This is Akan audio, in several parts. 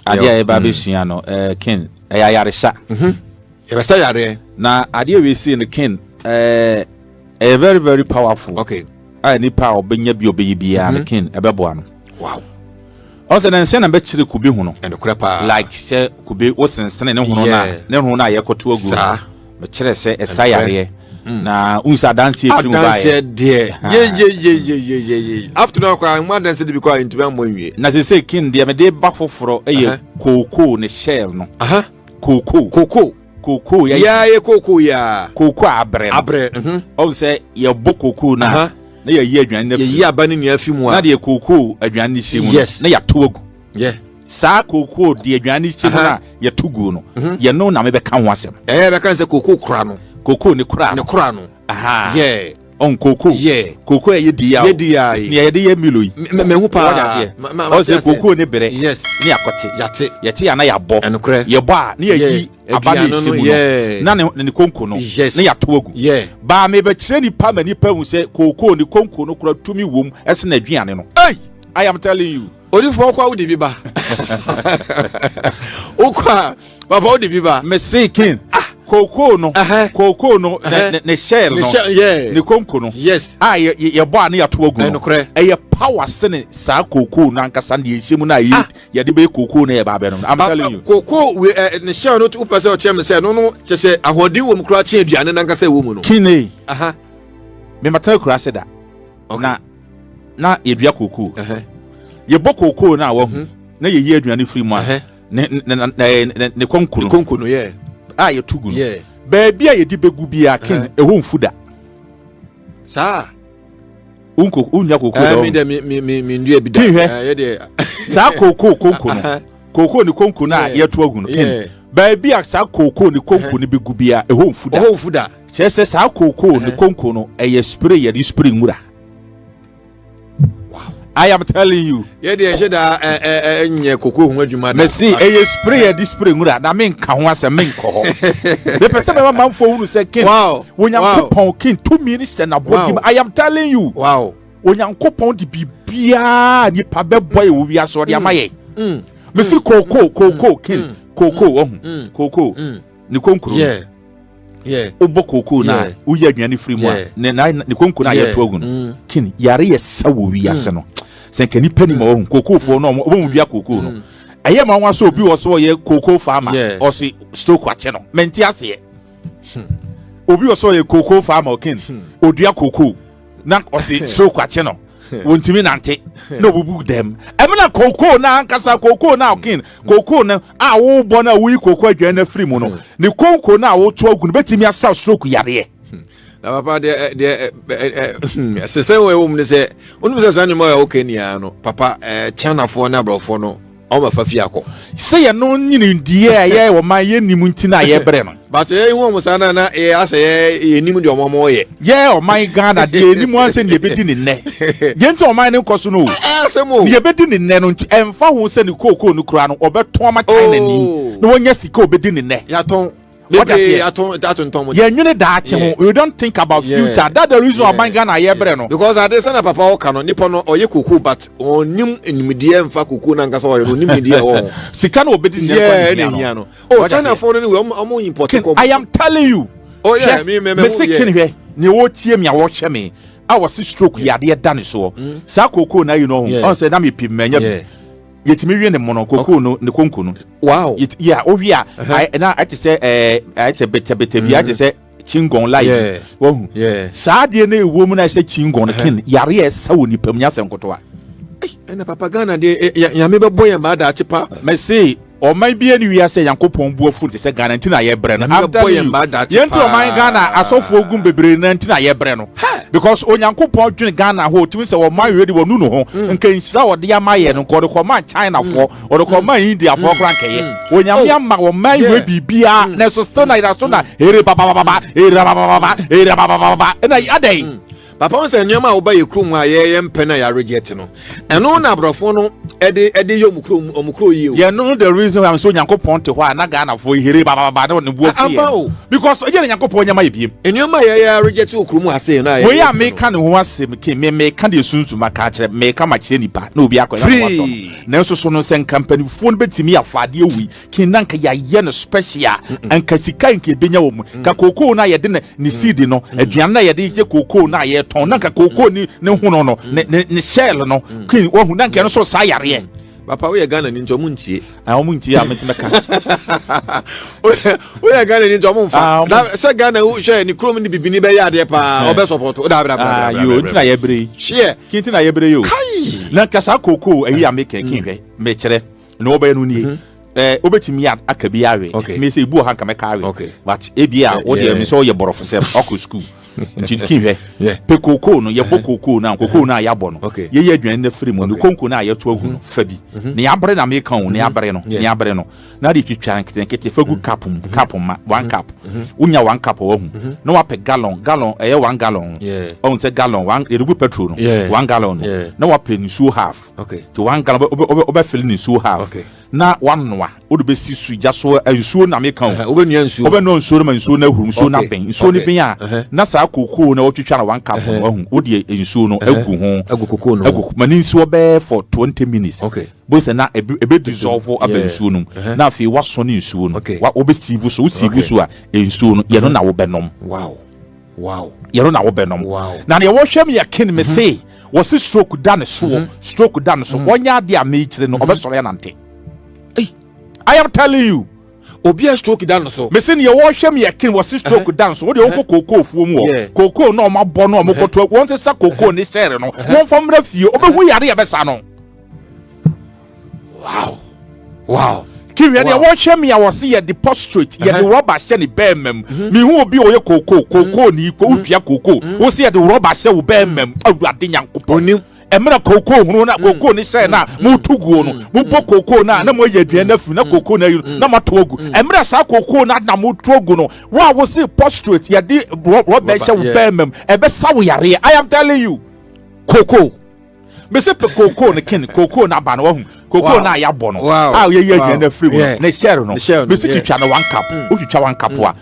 adia e ba be sua no kin ayaresa yebesa yare na adia we see no kin a very very powerful. Okay. Ni power benya bi obeyibia no kin ebeboa no. Wow. Also na nse na be kire kubi hu no. And krepa Like say kubi wo sensene ne hu no na ne hu na yekoto agu. Me kire say esayare na unsa dance e fimu ba ye. Ye. After now kwa ma dance de bi kwa into am monwie. Na say kin de me de ba foforo eye koko ne shell no. Koko ya ye koko ya. Koko abre. O say ye bo koko na. Na ye adwan na ye abane ne afimu a. Na de koko adwan ne shemu na ya to agu. Yeah. Sa koko de adwan ne shemu na ya tugu no. Ye no na me be kan ho asem. Be kan say koko kura no. Koko ni kura no. Aha. Yeah. On koko. Yeah. Koko ye di ya. Ni ye de ye milo yi. Me hu pa. O se koko ni bere. Yes. Ni akote. Yate ya na ya bo. Ye bo a ni ye abana isi mu no. Na ne konko no. Ni ya to agu. Yeah. Ba me be kire ni pa mani pa hu se koko ni konko no kura tumi wom ese na aduane no. Hey, I am telling you. Odifo kwa udi biba. Okwa baba udi biba. Me say kin. Koko no ne shell no ne konko no yes ye bo ane ya to agu no e power sene sa koko na nkasa ne yeshemu na ye de be koko na ye ba be no I'm telling you koko ne shell no to pese o chem se no chese ahodi wo mkura che aduane na nkasa wo mu no kine me mata kura se da na ye dua koko ye bo koko na wo na ye yi aduane free mu ne konko no yeah ye tugu no baby a ye di begu bia kin e ho mfuda sa unko unya koko do me ndua bi da ye de sa koko no koko ni konko na ye to agu no kin baby a sa koko ni konko ni begu bia e ho mfuda chese sa koko ni konko no e ye spray ye di spray ngura. I am telling you. Yeah, the sheda nye koko hu adwuma da. Me see e spray this spray ngura na me nka ho ase me nko ho. The person be manfo hu say kin. Wow. Onyankopon kin 2 minutes na bogi. I am telling you. Wow. Onyankopon di bibia ni pa be boy wo wi aso de amaye. Me see koko kin. Koko koko. Ni konkuru. Yeah. Obo koko na uye aduane free mu a ne konko na ye to agu no. Kin yare ye sawo wi ase no. Se kan ni pani ma wo koko fo no obo mu bia koko no. Eye ma nwa so obi wo so ye koko farmer o si stoke kwache no. Menti ase. Obi wo so ye koko farmer kin. Odua koko na o si stoke kwache no. Wontimi nante no bubu dem emna koko na ankasa koko na kin koko na a wo bo na wi koko adwan na free mu no ne konko na wo to agu no betimi asa stroke yare na papa de se we wo mu se onu se sanyo ma okay ni no papa China fo na brofo no o ma fa fi akọ se ye no nyini die ye wo man ye nimu ntina ye bre no but ye hu mo sana na e ase ye nimu de o mo ye o man Ghana de nimu anse ne bedi ne nne ye nti o man ne koso no ase mo ye bedi ne nne no emfa ho se ne koko no kura no obeto ma China ni no wonya sika obedi ne nne ya ton you don't think about future. That's the reason why man Ghana ye bre no. Because I dey say na papa o kano nipo no oye kuku but onim enimidie mfa kuku na ngasa oye onimidie o. Sika na obedi ne no. Oh China for no we am import ko. I am telling you. Oh yeah, me sikin hwe. Ne wo tie me a wo hwe me. I was stroke yade dane so. Sa kuku na you know. On say na me pim manya. Yetimi wie ne mono koko no ne konko no. Wow. Yeah, ovia na I say I say better bi I say chingon live. Wo. Sa de na ewo mu na say chingon no kin yare esa woni pam nya senkoto a. Na papa Ghana de ya me be boy ma da achepa. Me say o man bi eni wi ase yankopon bu afu te say Ghana ntina ye bre no. Yento o man Ghana asofo ogum bebre na ntina ye bre no. Because onyankopon dwen Ghana ho timi se wo man we de wonu no ho nkanhira wo de amaye no ko de ko man China fo o de ko man India fo kran keye onyame ama wo man we bibia na so still na ira so na ere baba ere baba ere baba na adai papa on say nyama oba ye krum a ye mpena ya reject no eno na brofo no ede ye omukro yi o you know the reason why I'm so Nyankopon te ho na Ghana for here baba no ne buo fie because oje Nyankopon nyama ye biem nyama ye reject okrum ase na we ya me ka ne ho asem ke me ka de sunsuma ka kire me ka ma kire nipa na obi akoya na wato na nso so no sen company fo no betimi afade ewi kinan ka ya ye no special anka sika nke benya wo mu ka koko na ye de ne seed no aduan na ye de je koko na ye ton na ka koko ni ne ho no ne shell no kin wo hu na nke no so sa yare papa we Ghana ni ntomu ntie omu ntie a metimeka we Ghana ni ntomu mfa na se Ghana wo hwe ni krom ni bibini be yade pa obe support da bra yo ntina ye bre share kintina ye bre yo na kasa koko ayi ameka kin hwe me kire na obe no ni obetimi akabi awe me se ibu ha nka meka awe but ebia wo de me so ye borofo se okọ school nti kinhwe pe koko no ye koko na ya bo no ye ye adwan na free mo no konko na ya to agu no fa bi ne ya bre na me kan wo ne ya bre no na de twitwa nkete fagu cup ma 1 cup unya 1 cup wo hu no wa pe gallon eye 1 gallon on se gallon 1 erugu petrol no 1 gallon no na wa pe nsuo half to 1 gallon obe fill nsuo half na wanwa odu be si su ja so nsuo na me kan obe nua nsuo obe no nsuo ma nsuo na huru nsuo na ben nsuo ni ben a na sa koko na otwitwa na 1 cup no hu odi nsuo no agu koko no agu mani nsuo be for 20 minutes bo se na ebe dissolve abe nsuo no na afi waso ni nsuo no wa obe sivu so a nsuo no ye no na wo benom ye no na wo benom na ne wo hwem ya kin me say wo se stroke dan so wonya de a me kire no obe soro ya nante I am telling you. Obi a stroke down so. Me say you wash me yakin was stroke down so. What the koko fu mu o. Koko no ma bo no mo koto. Won say sa koko ni share no. Won fam rafie. Obe hu yare ya besa no. Wow. Kiwi na wash me ya was ye the prostrate. Ye the rubber share ni be mem. Me hu obi o ye koko ni ko utwa koko. Wo say the rubber share wo be mem. Awurade Nyankopon. Emra koko hunu na koko ni se na mu tuguo no mu po koko na mo yadua na fu na koko na na matogu emra sa koko na mu togu no wa wo see prostrate ya di rubber she wo bemem ebe sawo yare I am telling you koko me se pe koko ne kin koko na ba no hu koko na ya bo no ye yadua na free na share no me se twitwa na 1 cup o twitwa 1 cup a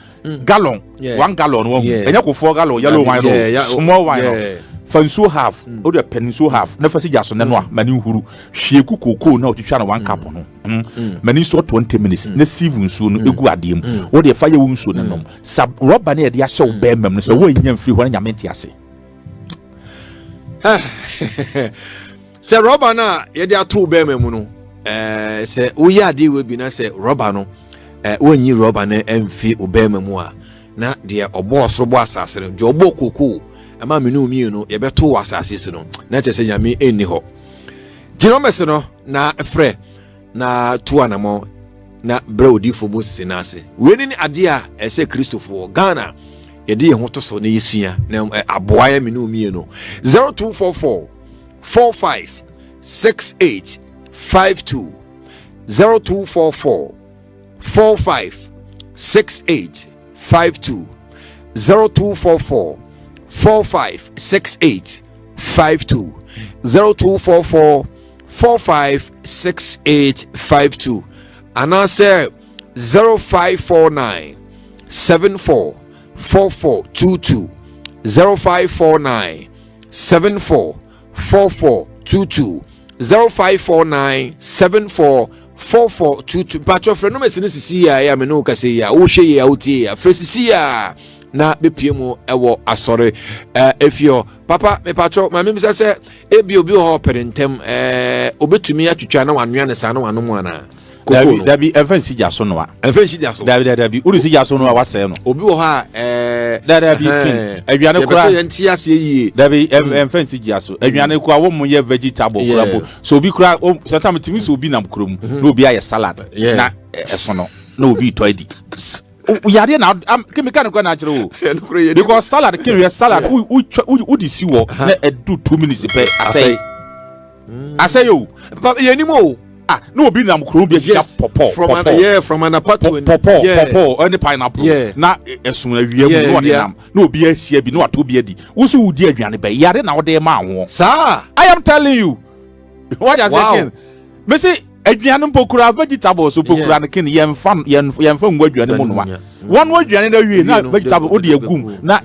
gallon 1 gallon wo hu enya ko 4 gallon yellow wine no small wine no fanso half o de penso half na fasi jaso ne no a mani huru hwie koko na otwitwa na 1 cup no mani so 20 minutes na sieve nsuo no egu adem o de fa ye wo nsuo ne nom sab rubber na de ahye wo bemem no se wo nya mfiri ho na nyamenti ase se rubber na ye de ato bemem no se wo ya de we bi na se rubber no wo nyi rubber na emfi obemem a na de obo osoro bo asase no de obo koko ama menu mienu ye beto wasase si no na chese nyame enni ho ginomese no na frɛ na tuanamo na brodi fo Moses na ase weni ni ade a ese Christopher Ghana ye de ho to so na yesua na aboa ya menu mienu 0244 45 68 52 0244 45 68 52 0244 456852 0244 456852 and answer 0549 744422 0549 744422 0549 744422 patro friend no mesi sisi ya me no kase ya wo hwe ya utie ya fresisi ya na bepie mu ewo asore efio papa me patro ma me se ebi obi ho perentem obetumi atwitwa na wanwea ne sa na wano mu ana dabi evansi jaso no a evansi jaso dabi uri si jaso no a wase no obi wo ha dabi kin aduane kura se yenti ase yie dabi evansi jaso aduane kura wo mu ye vegetable kura bo so obi kura sometimes timi so obi nam krom na obi aye salad na eso no na obi to adi yare na kemika kwa na akire o because salad kin salad u di siwo na edu 2 minutes pe asay yo papa yenimo no be nam kuro be popo from an apartment popo any pineapple na esun awia mu no de nam no be ahia bi no ato bi adi wo so wudi aduane be yare na wo de ma wo sir I am telling you what you saying me say aduane mpokura vegetables so pokura ne kin yemfa ngu aduane mu no one aduane na wie na vegetable wo de agum na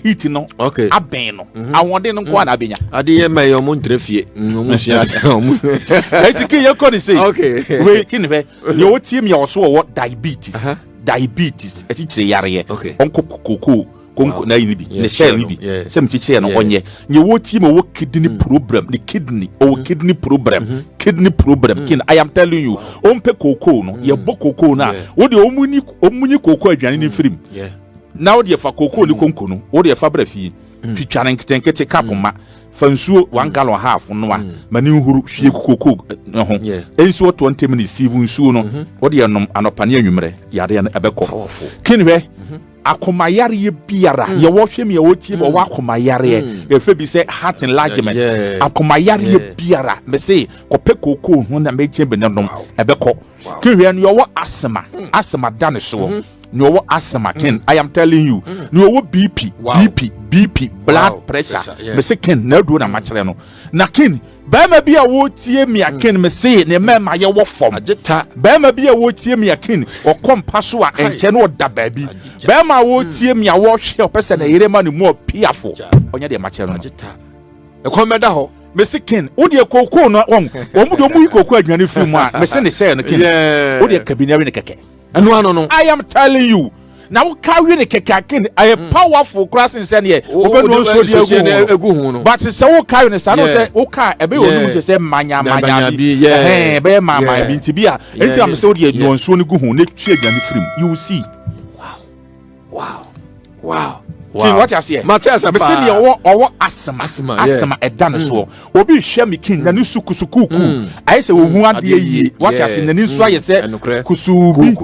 heat no aben no awode no kwa na abenya ade ye me yo mo ntrefie mo hia eti kin ye ko ni say we kin be ye wo tie me yo so wo diabetes eti kire yare onko kokoko konko na yini bi ne share ni bi se mti kire no onye ye wo tie me wo kidney problem ni kidney kidney problem kin I am telling you ompe koko no ye bo koko na wo de omunyi koko aduane ni firim na wo de fa koko ni konko no wo de fa brafi twitwane nketenkete kapoma fansuo 1 gallon half no a mani huru hwie koko no ho ensuo 20 minutes sivu nsuo no wo de nom anopane anwumre yare na ebekọ kin hwe akoma yare biara ye wo hwem ye wo tie bo wa akoma yare e fe bi say heart enlargement akoma yare biara me say kope koko ho na me chembe ne nom ebekọ kin hwe no wo asma dane so no wo asthma kin I am telling you no wo BP blood pressure me say kin na do na ma kire no na kin ba ma bi a wo tie mi akin me say ne ma ye wo fom ba ma bi a wo tie mi akin o kompa so a enche no da ba bi ba ma wo tie mi a wo hwe o pese na yire ma ne mu piafo onye de ma kire no e ko meda ho me say kin wo de koko no o mu de mu koko adwane fi mu a me say ne say no kin wo de kabinare ne keke no I am telling you now carry the kekakin a powerful crossing send here open so egu no but say wo carry ne say no say wo car e be onu je say manya bi be mama bi nti bi a enti am say wo de adu nso ne gu hu ne twa adwane firim you see wow kin what you say Matthias me say ne owo asma edan so obi hwe me kin na ne sukusuku I say wo hu ade yie what you say na ne nso aye say kusubi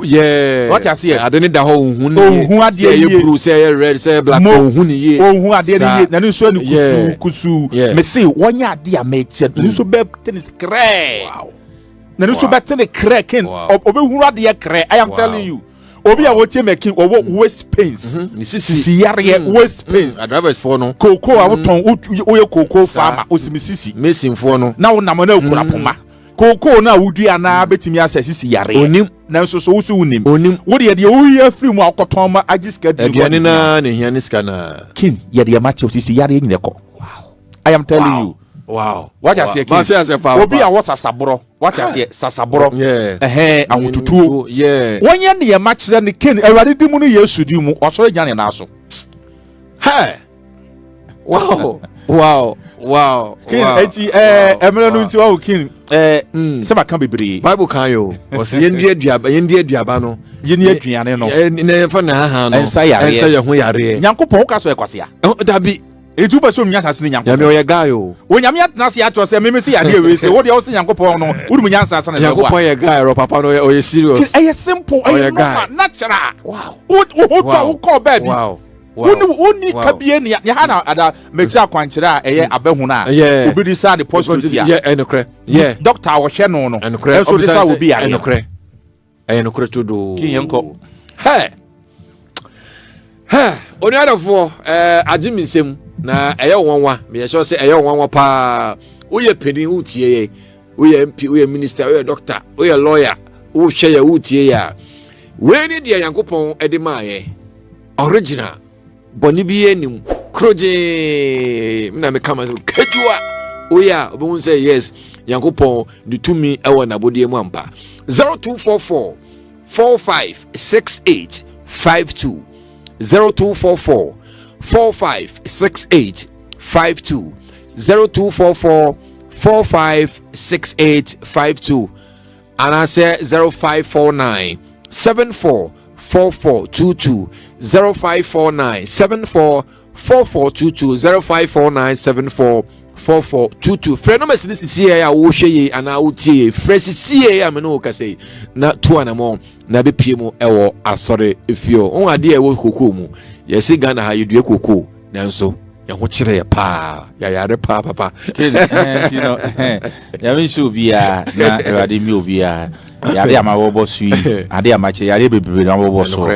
what you say ade ne da ho hu ne hu ade yie blue say red say black hu ne yie hu ade yie na ne nso ne kusu me say wonya ade a me che ne nso be tennis cray na ne nso be tennis cray kin obi hu ade ye cray I am telling you obi a wotie making owo waist pains sisi yare waist pains drivers for no koko a woton oye koko farmer osimisisi mesin for no na wona mo na okura poma koko na wudua na betimi asa sisi yare onim na nso so wusu unim wo de oyi afiri mu akoton ma agiska aduane na ne hiane ska na kin ye de match sisi yare nyine ko I am telling you what you say obi a what sasabro what you say sasabro awututuo wonye ne ye match ne ken awade dimu no yesu di mu osoro gyane na so wow kin eti emelo no nti wa kin se ba kan bebre bible kan yo o se yendi aduaba no yeni aduane no ne fa na ha no ensa ye ho yare nyankopon wo ka so ekwasea dabi etu ba so nyansa se nyankopon ya me o guy o onyame atna se atro se meme se yare we se wo de wo se nyankopon no wo dum nyansa se na nyankopon ye guy ro papa no o ye serious e simple e normal natural wo call baby woni kabie ne ya ha na ada mechi akwankyere a eye abahu na obidi sa the prostrate enokre doctor wo hwe no enso de sa wo bi yare enokre to do kinyenko oni adafo agimisem na eye wonwa me ye sure say eye wonwa pa wo ye pedi wo tie ye wo ye MP wo ye minister wo ye doctor wo ye lawyer wo hwe ye wo tie ya we ni de yankopon ede ma ye original boni bi enim kroje na me kama kejua wo ya obo say yes yankopon ni tumi ewo na bodie mu ampa 0244 456852 0244 456852 0244 456852 and I say 0549 744422 0549 744422 0549 744422 friend no message this here ya wo hwe and I would tie fresh see ya me no ka say na to anamo na be pie mu ewo asore efio on ade e wo kokoo mu yesi Ghana ha yedue kokoo nanso ya ho kyerɛ yɛ paa ya yare paa papa you know ya me show bia na Awurade mi obia yare ama wo bo sui ade ama che yare bebrebe na wo bo so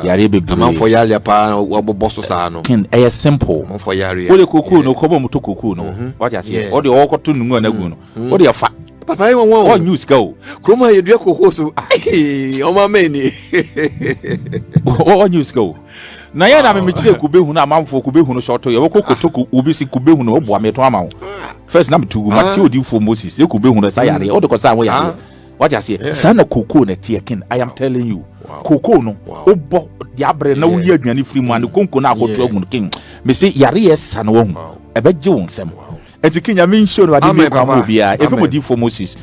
yare bebrebe amanfo yare paa wo bo so saa no kin e simple amanfo yare wo le koku no ko bo muto koku no what you say o de wo ko to nu na gu no o de fa papa you won o news go kroma ye dua koko so o ma meni o news go na ya na me chire kube hu na amanfo kube hu no short ye wo kokoto obi si kube hu no wo bo ameto ama wo first na me tugu ma ti odi for Moses e kube hu no sa yare o de ko sa wo yare what you say sana koko na tie kin I am telling you koko no obo ya bre na wo yi aduane free mu an konko na akoto agun kin me say yare ye sa no wo hu e be je wo nsem enti kinya me show no ade me kwa mo bia e fo di for Moses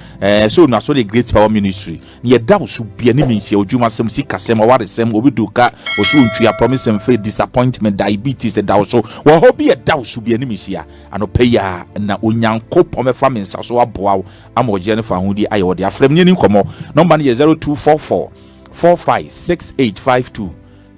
so na so the great power ministry ye da wo so bia ni me nsia odwuma sem si kasem o ware sem obi do ka o so ntwa promise and free disappointment diabetes the da wo so wo ho bia da wo so bia ni me nsia anopa ya na onyankopon me fa me nsa so aboa wo amoje ne fa ho di aye wo de afrem ni nkomo number no 0244 456852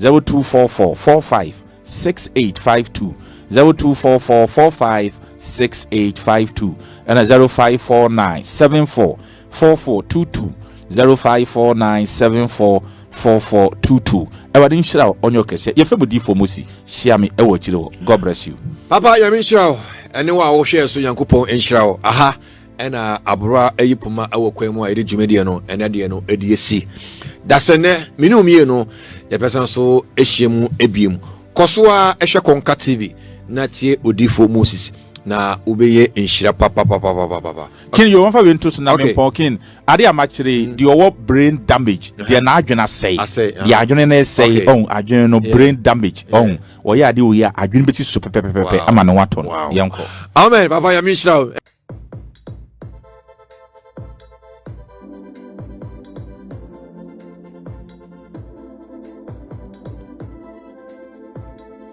0244 456852 0244 456852 and 0549744422 0549744422 Everything shall on your case. Your family for Musi. Share me ewo chiro. God bless you. Papa ya minshirawo. Ene wa wo hwe so Yankopon enshirawo. Aha. Ena abura eyipoma ewo kwemu a ede dwumede no ene de no ede esi. Dasene minumie no ye person so ehiemu ebiem. Kosoa ehwe Konka TV na tie odifo Moses. Na ubeye inshira papa kin you want for into na me pokin ade amachire the owo brain damage the na adwena say the adwene na say on adwene no brain damage on wo ya ade wo ya adwene beti so pepepepe ama no wato yanko amen papa ya minshira